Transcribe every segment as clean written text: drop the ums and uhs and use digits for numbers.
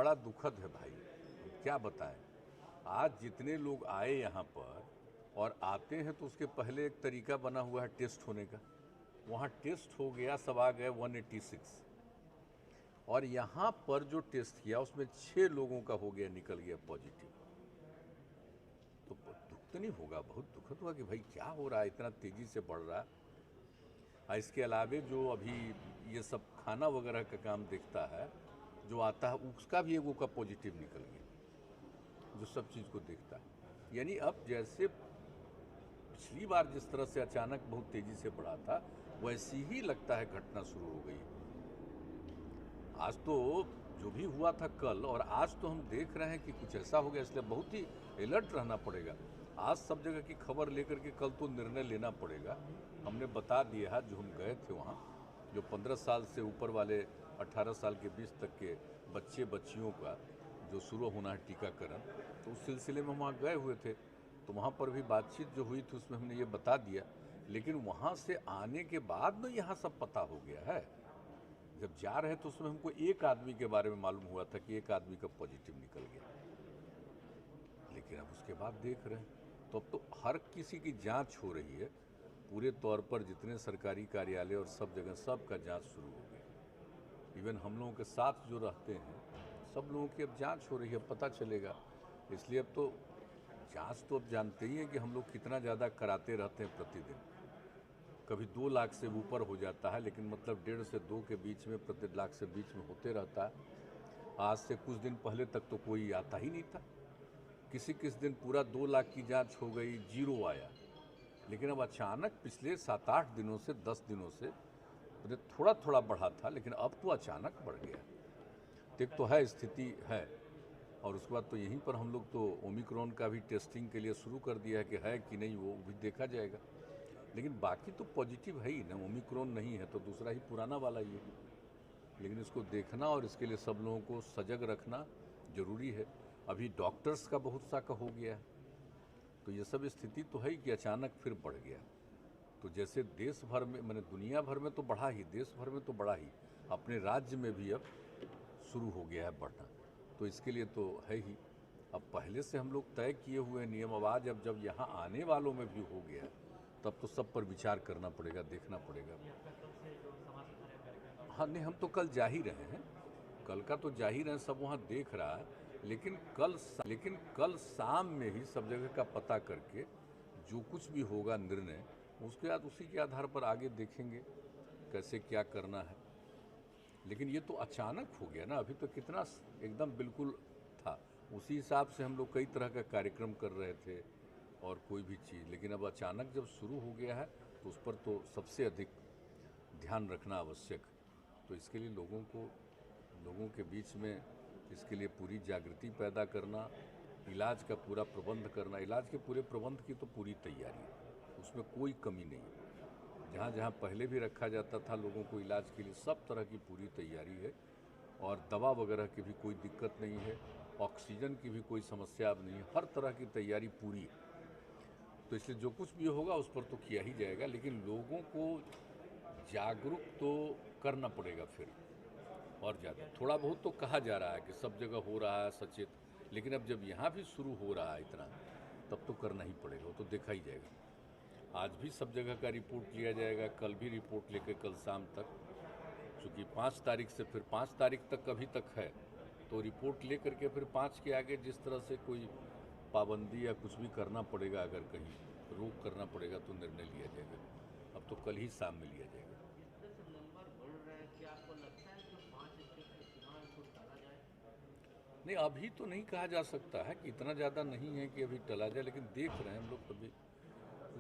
बड़ा दुखद है भाई, क्या बताएं। आज जितने लोग आए यहाँ पर और आते हैं तो उसके पहले एक तरीका बना हुआ है टेस्ट होने का। वहाँ टेस्ट हो गया, सब आ गए 186, और यहाँ पर जो टेस्ट किया उसमें 6 लोगों का हो गया, निकल गया पॉजिटिव। तो दुख तो नहीं होगा, बहुत दुखद हुआ कि भाई क्या हो रहा है, इतना तेज़ी से बढ़ रहा है। इसके अलावे जो अभी ये सब खाना वगैरह का काम देखता है, जो आता है उसका भी एगो का पॉजिटिव निकल गया, जो सब चीज़ को देखता है। यानी अब जैसे पिछली बार जिस तरह से अचानक बहुत तेज़ी से बढ़ा था, वैसी ही लगता है घटना शुरू हो गई। आज तो जो भी हुआ था कल और आज तो हम देख रहे हैं कि कुछ ऐसा हो गया, इसलिए बहुत ही अलर्ट रहना पड़ेगा। आज सब जगह की खबर लेकर के कल तो निर्णय लेना पड़ेगा। हमने बता दिया है, जो हम गए थे वहाँ, जो 15 साल से ऊपर वाले 18 साल के बीच तक के बच्चे बच्चियों का जो शुरू होना है टीकाकरण, तो उस सिलसिले में वहाँ गए हुए थे। तो वहाँ पर भी बातचीत जो हुई थी उसमें हमने ये बता दिया, लेकिन वहाँ से आने के बाद में यहाँ सब पता हो गया है। जब जा रहे तो उसमें हमको एक आदमी के बारे में मालूम हुआ था कि एक आदमी का पॉजिटिव निकल गया, लेकिन अब उसके बाद देख रहे हैं तो अब तो हर किसी की जांच हो रही है पूरे तौर पर, जितने सरकारी कार्यालय और सब जगह सबका जांच शुरू हो गई। इवन हम लोगों के साथ जो रहते हैं सब लोगों की अब जांच हो रही है, पता चलेगा। इसलिए अब तो जांच तो अब जानते ही हैं कि हम लोग कितना ज़्यादा कराते रहते हैं प्रतिदिन। कभी 2 लाख से ऊपर हो जाता है, लेकिन मतलब 1.5 से 2 के बीच में, प्रति लाख से बीच में होते रहता है। आज से कुछ दिन पहले तक तो कोई आता ही नहीं था। किस दिन पूरा 2 लाख की जांच हो गई, जीरो आया। लेकिन अब अचानक पिछले 7-8 दिनों से, 10 दिनों से थोड़ा थोड़ा बढ़ा था, लेकिन अब तो अचानक बढ़ गया। एक तो है स्थिति है, और उसके बाद तो यहीं पर हम लोग तो ओमिक्रॉन का भी टेस्टिंग के लिए शुरू कर दिया है कि है कि नहीं वो भी देखा जाएगा। लेकिन बाकी तो पॉजिटिव है ही ना, ओमिक्रॉन नहीं है तो दूसरा ही पुराना वाला ही है। लेकिन इसको देखना और इसके लिए सब लोगों को सजग रखना जरूरी है। अभी डॉक्टर्स का बहुत सा का हो गया है, तो ये सब स्थिति तो है ही कि अचानक फिर बढ़ गया। तो जैसे देश भर में, मैंने दुनिया भर में तो बढ़ा ही, देश भर में तो बढ़ा ही, अपने राज्य में भी अब शुरू हो गया है बढ़ना। तो इसके लिए तो है ही, अब पहले से हम लोग तय किए हुए नियम, अब आज अब जब यहाँ आने वालों में भी हो गया तब तो सब पर विचार करना पड़ेगा, देखना पड़ेगा। हाँ नहीं, हम तो कल जा ही रहे हैं, कल का तो जा ही रहे हैं, सब वहाँ देख रहा है। लेकिन कल शाम में ही सब जगह का पता करके जो कुछ भी होगा निर्णय, उसके बाद उसी के आधार पर आगे देखेंगे कैसे क्या करना है। लेकिन ये तो अचानक हो गया ना, अभी तो कितना एकदम बिल्कुल था, उसी हिसाब से हम लोग कई तरह का कार्यक्रम कर रहे थे और कोई भी चीज़। लेकिन अब अचानक जब शुरू हो गया है तो उस पर तो सबसे अधिक ध्यान रखना आवश्यक। तो इसके लिए लोगों के बीच में इसके लिए पूरी जागृति पैदा करना, इलाज का पूरा प्रबंध करना। इलाज के पूरे प्रबंध की तो पूरी तैयारी है, उसमें कोई कमी नहीं है। जहाँ जहाँ पहले भी रखा जाता था लोगों को इलाज के लिए, सब तरह की पूरी तैयारी है, और दवा वगैरह की भी कोई दिक्कत नहीं है, ऑक्सीजन की भी कोई समस्या अब नहीं है, हर तरह की तैयारी पूरी है। तो इसलिए जो कुछ भी होगा उस पर तो किया ही जाएगा, लेकिन लोगों को जागरूक तो करना पड़ेगा फिर और ज़्यादा। थोड़ा बहुत तो कहा जा रहा है कि सब जगह हो रहा है सचेत, लेकिन अब जब यहाँ भी शुरू हो रहा है इतना, तब तो करना ही पड़ेगा, वो तो देखा ही जाएगा। आज भी सब जगह का रिपोर्ट लिया जाएगा, कल भी रिपोर्ट लेकर कल शाम तक, चूँकि 5 तारीख से फिर 5 तारीख तक अभी तक है, तो रिपोर्ट ले करके फिर 5 के आगे जिस तरह से कोई पाबंदी या कुछ भी करना पड़ेगा, अगर कहीं रोक करना पड़ेगा तो निर्णय लिया जाएगा। अब तो कल ही शाम में लिया जाएगा। नंबर बढ़ रहा है, क्या आपको लगता है कि 5 स्टेट का चुनाव इसको टाला जाए? नहीं, अभी तो नहीं कहा जा सकता है कि इतना ज़्यादा नहीं है कि अभी टला जाए, लेकिन देख रहे हैं हम लोग, अभी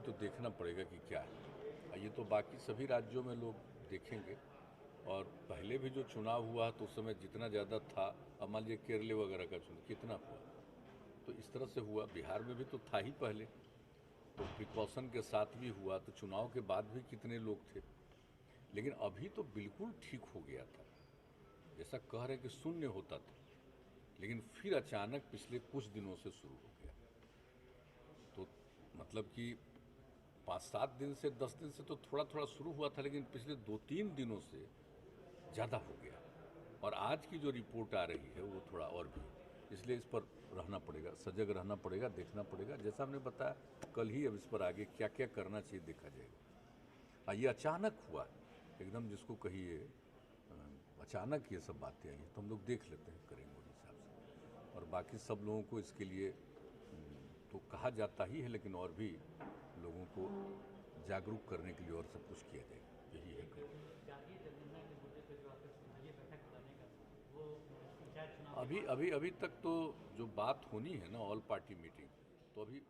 तो देखना पड़ेगा कि क्या है। ये तो बाकी सभी राज्यों में लोग देखेंगे, और पहले भी जो चुनाव हुआ तो उस समय जितना ज़्यादा था, अब मान लीजिए केरल वगैरह का चुनाव कितना हुआ, तो इस तरह से हुआ। बिहार में भी तो था ही पहले, तो प्रिकॉशन के साथ भी हुआ, तो चुनाव के बाद भी कितने लोग थे। लेकिन अभी तो बिल्कुल ठीक हो गया था, जैसा कह रहे कि शून्य होता था, लेकिन फिर अचानक पिछले कुछ दिनों से शुरू हो गया। तो मतलब कि 5-7 दिन से, 10 दिन से तो थोड़ा थोड़ा शुरू हुआ था, लेकिन पिछले 2-3 दिनों से ज़्यादा हो गया। और आज की जो रिपोर्ट आ रही है वो थोड़ा और भी, इसलिए इस पर रहना पड़ेगा, सजग रहना पड़ेगा, देखना पड़ेगा। जैसा हमने बताया कल ही, अब इस पर आगे क्या क्या करना चाहिए देखा जाएगा। ये अचानक हुआ एकदम, जिसको कहिए अचानक ये सब बातें आई, तो हम लोग देख लेते हैं, करेंगे उस हिसाब से। और बाकी सब लोगों को इसके लिए तो कहा जाता ही है, लेकिन और भी लोगों को जागरूक करने के लिए और सब कुछ किया जाएगा, यही है। जातीय जनगणना के मुद्दे पे जो आपने संभाली बैठक बुलाने का वो पंचायत चुनाव अभी तक तो जो बात होनी है ना, ऑल पार्टी मीटिंग, तो अभी